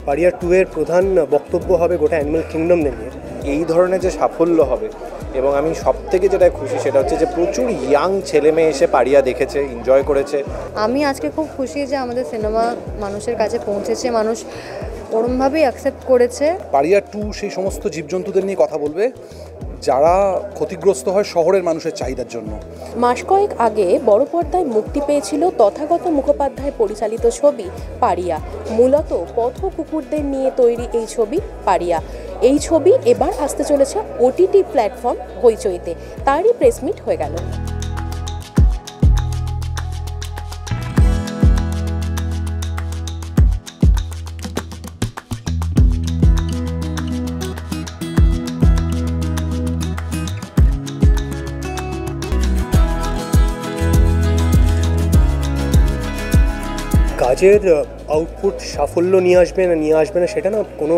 পারিয়া 2 এর প্রধান বক্তব্য হবে গোটা অ্যানিমাল কিংডম নিয়ে। এই ধরনের যে সাফল্য হবে, এবং আমি সবথেকে যেটা খুশি সেটা হচ্ছে যে প্রচুর ইয়াং ছেলে মেয়ে এসে পারিয়া দেখেছে, এনজয় করেছে। আমি আজকে খুব খুশি যে আমাদের সিনেমা মানুষের কাছে পৌঁছেছে, মানুষ ওরমভাবেই অ্যাকসেপ্ট করেছে। পারিয়া 2 সেই সমস্ত জীবজন্তুদের নিয়ে কথা বলবে যারা ক্ষতিগ্রস্ত হয় শহরের মানুষের চাহিদার জন্য। মাস কয়েক আগে বড় পর্দায় মুক্তি পেয়েছিল তথাগত মুখোপাধ্যায় পরিচালিত ছবি পারিয়া। মূলত পথ কুকুরদের নিয়ে তৈরি এই ছবি পারিয়া। এই ছবি এবার আসতে চলেছে ওটিটি প্ল্যাটফর্ম হইচইতে। তারই প্রেসমিট হয়ে গেল। কাজের আউটপুট সাফল্য নিয়ে আসবে না সেটা না কোনো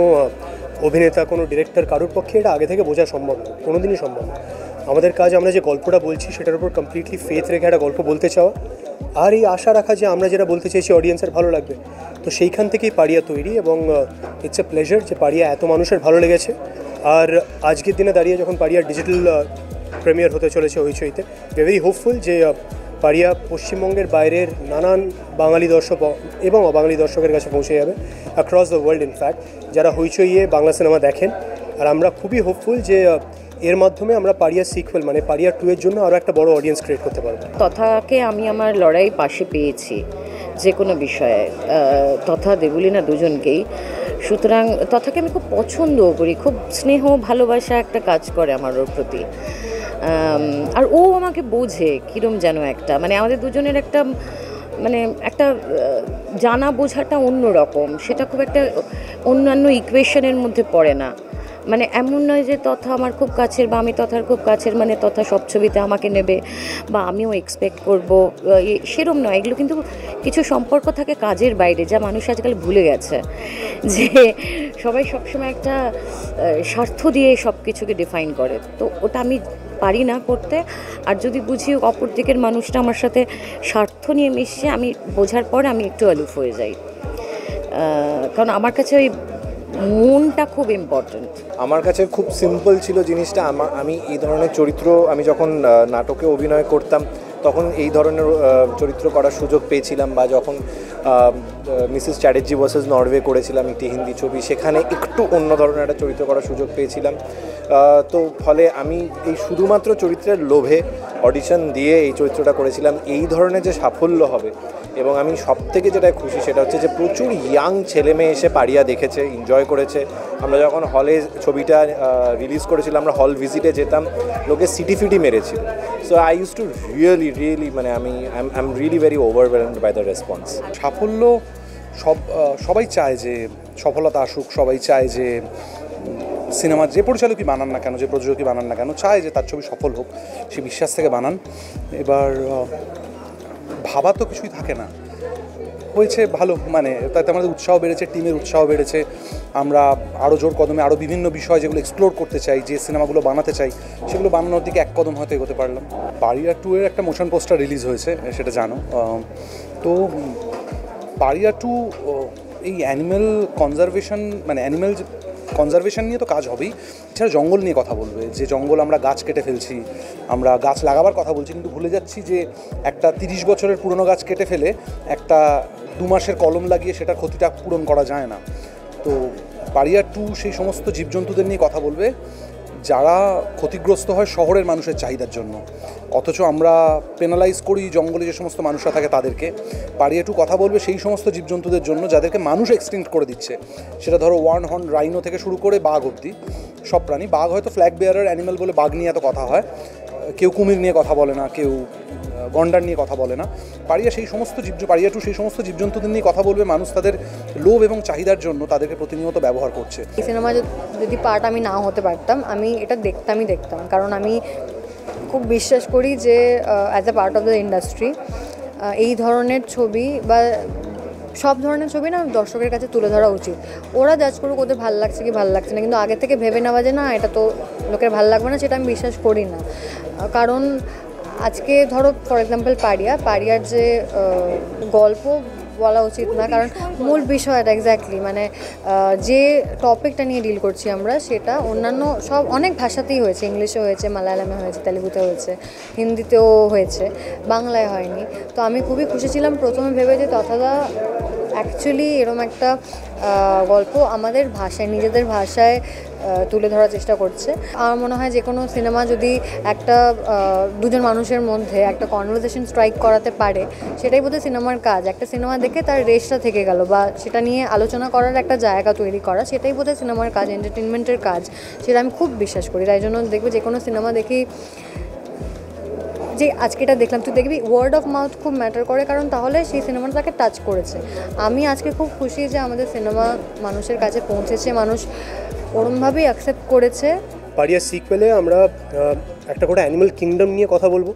অভিনেতা, কোনো ডিরেক্টর, কারোর পক্ষে এটা আগে থেকে বোঝা সম্ভব না, কোনো দিনই সম্ভব না। আমাদের কাজ, আমরা যে গল্পটা বলছি সেটার উপর কমপ্লিটলি ফেথ রেখে একটা গল্প বলতে চাওয়া, আর এই আশা রাখা যে আমরা যেটা বলতে চাইছি অডিয়েন্সের ভালো লাগবে। তো সেইখান থেকেই পারিয়া তৈরি, এবং ইটস এ প্লেজার যে পারিয়া এত মানুষের ভালো লেগেছে। আর আজকের দিনে দাঁড়িয়ে যখন পারিয়ার ডিজিটাল প্রিমিয়ার হতে চলেছে হইচইতে, উই আর ভেরি হোপফুল যে পারিয়া পশ্চিমবঙ্গের বাইরের নানান বাঙালি দর্শক এবং অবাঙালি দর্শকের কাছে পৌঁছে যাবে, অ্যাক্রস দ্য ওয়ার্ল্ড ইনফ্যাক্ট, যারা হইচইয়ে বাংলা সিনেমা দেখেন। আর আমরা খুবই হোপফুল যে এর মাধ্যমে আমরা পারিয়া সিকুয়েল মানে পারিয়া 2 এর জন্য আরও একটা বড় অডিয়েন্স ক্রিয়েট করতে পারবো। তথাকে আমি আমার লড়াই পাশে পেয়েছি যে কোনো বিষয়ে, তথা দেবুলিনা দুজনকেই। সুতরাং তথাকে আমি খুব পছন্দও করি, খুব স্নেহ ভালোবাসা একটা কাজ করে আমার ওর প্রতি। আর ও আমাকে বোঝে কীরম যেন একটা, মানে আমাদের দুজনের একটা মানে একটা জানা বোঝাটা অন্যরকম, সেটা খুব একটা অন্যান্য ইকুয়েশনের মধ্যে পড়ে না। মানে এমন নয় যে তথা আমার খুব কাছের বা আমি তথার খুব কাছের মানে তথা সব ছবিতে আমাকে নেবে বা আমিও এক্সপেক্ট করব, সেরম নয়। এগুলো কিন্তু কিছু সম্পর্ক থাকে কাজের বাইরে, যা মানুষ আজকাল ভুলে গেছে, যে সবাই সবসময় একটা স্বার্থ দিয়ে সব কিছুকে ডিফাইন করে। তো ওটা আমি পারি না করতে। আর যদি বুঝি অপর দিকের মানুষটা আমার সাথে স্বার্থ নিয়ে মিশছে, আমি বোঝার পর আমি একটু অলুফ হয়ে যাই, কারণ আমার কাছে ওই মনটা খুব ইম্পর্ট্যান্ট। আমার কাছে খুব সিম্পল ছিল জিনিসটা। আমি এই ধরনের চরিত্র আমি যখন নাটকে অভিনয় করতাম তখন এই ধরনের চরিত্র করার সুযোগ পেয়েছিলাম, বা যখন মিসেস চ্যাটার্জি ভার্সেস নরওয়ে করেছিলাম একটি হিন্দি ছবি, সেখানে একটু অন্য ধরনের একটা চরিত্র করার সুযোগ পেয়েছিলাম। তো ফলে আমি এই শুধুমাত্র চরিত্রের লোভে অডিশন দিয়ে এই চরিত্রটা করেছিলাম। এই ধরনের যে সাফল্য হবে, এবং আমি সবথেকে যেটা খুশি সেটা হচ্ছে যে প্রচুর ইয়াং ছেলে মেয়ে এসে পারিয়া দেখেছে, এনজয় করেছে। আমরা যখন হলে ছবিটা রিলিজ করেছিলাম, আমরা হল ভিজিটে যেতাম, লোকে সিটি ফিটি মেরেছিল। So I use to really মানে I am really very overwhelmed by the response. সাফল্য সবাই চায় যে সফলতা আসুক, সবাই চায় যে সিনেমার যে পরিচালকই বানান না কেন, যে প্রযোজকই বানান না কেন, চায় যে তার ছবি সফল হোক, সে বিশ্বাস থেকে বানান। এবার ভাবা তো কিছুই থাকে না, হয়েছে ভালো, মানে তাতে আমাদের উৎসাহ বেড়েছে, টিমের উৎসাহ বেড়েছে। আমরা আরও জোর কদমে আরও বিভিন্ন বিষয় যেগুলো এক্সপ্লোর করতে চাই, যে সিনেমাগুলো বানাতে চাই, সেগুলো বানানোর দিকে এক কদম হয়তো এগোতে পারলাম। পারিয়া 2 এর একটা মোশন পোস্টার রিলিজ হয়েছে, সেটা জানো। তো পারিয়া 2 এই অ্যানিম্যাল কনজারভেশন মানে অ্যানিম্যাল কনজারভেশন নিয়ে তো কাজ হবেই, এছাড়া জঙ্গল নিয়ে কথা বলবে। যে জঙ্গল আমরা গাছ কেটে ফেলছি, আমরা গাছ লাগাবার কথা বলছি, কিন্তু ভুলে যাচ্ছি যে একটা 30 বছরের পুরনো গাছ কেটে ফেলে একটা 2 মাসের কলম লাগিয়ে সেটার ক্ষতিটা পূরণ করা যায় না। তো পারিয়া 2 সেই সমস্ত জীবজন্তুদের নিয়ে কথা বলবে যারা ক্ষতিগ্রস্ত হয় শহরের মানুষের চাহিদার জন্য, অথচ আমরা পেনালাইজ করি জঙ্গলে যে সমস্ত মানুষরা থাকে তাদেরকে। পারিয়া 2 কথা বলবে সেই সমস্ত জীবজন্তুদের জন্য যাদেরকে মানুষ এক্সটিংক্ট করে দিচ্ছে। সেটা ধরো ওয়ান হর্ন রাইনো থেকে শুরু করে বাঘ অবধি সব প্রাণী। বাঘ হয়তো ফ্ল্যাগ বেয়ারার অ্যানিম্যাল বলে বাঘ নিয়ে এত কথা হয়, কেউ কুমির নিয়ে কথা বলে না, কেউ গন্ডার নিয়ে কথা বলে না। পারিয়া 2 সেই সমস্ত জীবজন্তুদের নিয়ে কথা বলবে, মানুষ তাদের লোভ এবং চাহিদার জন্য তাদেরকে প্রতিনিয়ত ব্যবহার করছে। এই সিনেমা যদি পার্ট আমি না হতে পারতাম, আমি এটা দেখতাম, কারণ আমি খুব বিশ্বাস করি যে as a part of the industry এই ধরনের ছবি বা সব ধরনের ছবি না দর্শকের কাছে তুলে ধরা উচিত। ওরা জাজ করুক ওদের ভালো লাগছে কি ভালো লাগছে না, কিন্তু আগে থেকে ভেবে নেওয়া যে না এটা তো লোকের ভালো লাগবে না, সেটা আমি বিশ্বাস করি না। কারণ আজকে ধরো ফর এক্সাম্পল পারিয়ার যে গল্প বলা উচিত না, কারণ মূল বিষয়টা এক্স্যাক্টলি মানে যে টপিকটা নিয়ে ডিল করছি আমরা সেটা অন্যান্য সব অনেক ভাষাতেই হয়েছে, ইংলিশে হয়েছে, মালায়ালামে হয়েছে, তেলেগুতে হয়েছে, হিন্দিতেও হয়েছে, বাংলায় হয়নি। তো আমি খুবই খুশি ছিলাম প্রথমে ভেবে যে তথাদা অ্যাকচুয়ালি এরকম একটা গল্প আমাদের ভাষায়, নিজেদের ভাষায় তুলে ধরার চেষ্টা করছে। আমার মনে হয় যে কোনো সিনেমা যদি একটা দুজন মানুষের মধ্যে একটা কনভারসেশন স্ট্রাইক করাতে পারে, সেটাই বোধহয় সিনেমার কাজ। একটা সিনেমা দেখে তার রেশটা থেকে গেল বা সেটা নিয়ে আলোচনা করার একটা জায়গা তৈরি করা, সেটাই বোধহয় সিনেমার কাজ, এন্টারটেনমেন্টের কাজ, সেটা আমি খুব বিশ্বাস করি। তাই জন্য দেখবে যে কোনো সিনেমা দেখি যে আজকে এটা দেখলাম, তুই দেখবি ওয়ার্ড অফ মাউথ খুব ম্যাটার করে, কারণ তাহলে সেই সিনেমাটা তাকে টাচ করেছে। আমি আজকে খুব খুশি যে আমাদের সিনেমা মানুষের কাছে পৌঁছেছে, মানুষ ওরমভাবেই অ্যাকসেপ্ট করেছে। পারিয়ার সিকুয়েলে আমরা একটা করে অ্যানিমাল কিংডম নিয়ে কথা বলবো,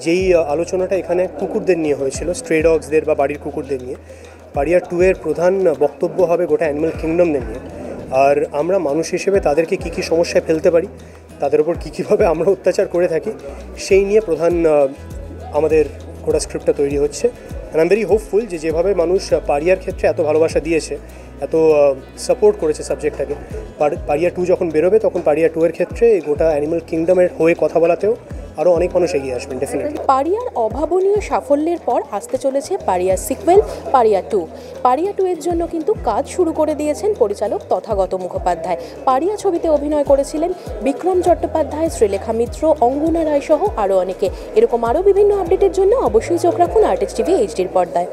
যেই আলোচনাটা এখানে কুকুরদের নিয়ে হয়েছিল, স্ট্রে ডগসদের বা বাড়ির কুকুরদের নিয়ে। পারিয়া 2 এর প্রধান বক্তব্য হবে গোটা অ্যানিমাল কিংডমদের নিয়ে। আর আমরা মানুষ হিসেবে তাদেরকে কী কী সমস্যায় ফেলতে পারি, তাদের ওপর কীভাবে আমরা অত্যাচার করে থাকি, সেই নিয়ে প্রধান আমাদের গোটা স্ক্রিপ্টটা তৈরি হচ্ছে। And I am very hopeful যে যেভাবে মানুষ পারিয়ার ক্ষেত্রে এত ভালোবাসা দিয়েছে, এত সাপোর্ট করেছে সাবজেক্টটাকে, পারিয়া 2 যখন বেরোবে তখন পারিয়া 2 এর ক্ষেত্রে এই গোটা অ্যানিমাল কিংডমের হয়ে কথা বলাতেও আরও অনেক মানুষ এগিয়ে আসবেন ডেফিনেটলি। পারিয়ার অভাবনীয় সাফল্যের পর আসতে চলেছে পারিয়ার সিকুয়েল পারিয়া 2। পারিয়া 2 এর জন্য কিন্তু কাজ শুরু করে দিয়েছেন পরিচালক তথাগত মুখোপাধ্যায়। পারিয়া ছবিতে অভিনয় করেছিলেন বিক্রম চট্টোপাধ্যায়, শ্রীলেখা মিত্র, অঙ্গনা রায় সহ আরও অনেকে। এরকম আরও বিভিন্ন আপডেটের জন্য অবশ্যই চোখ রাখুন আর্টিস্ট টিভি এইচডির পর্দায়।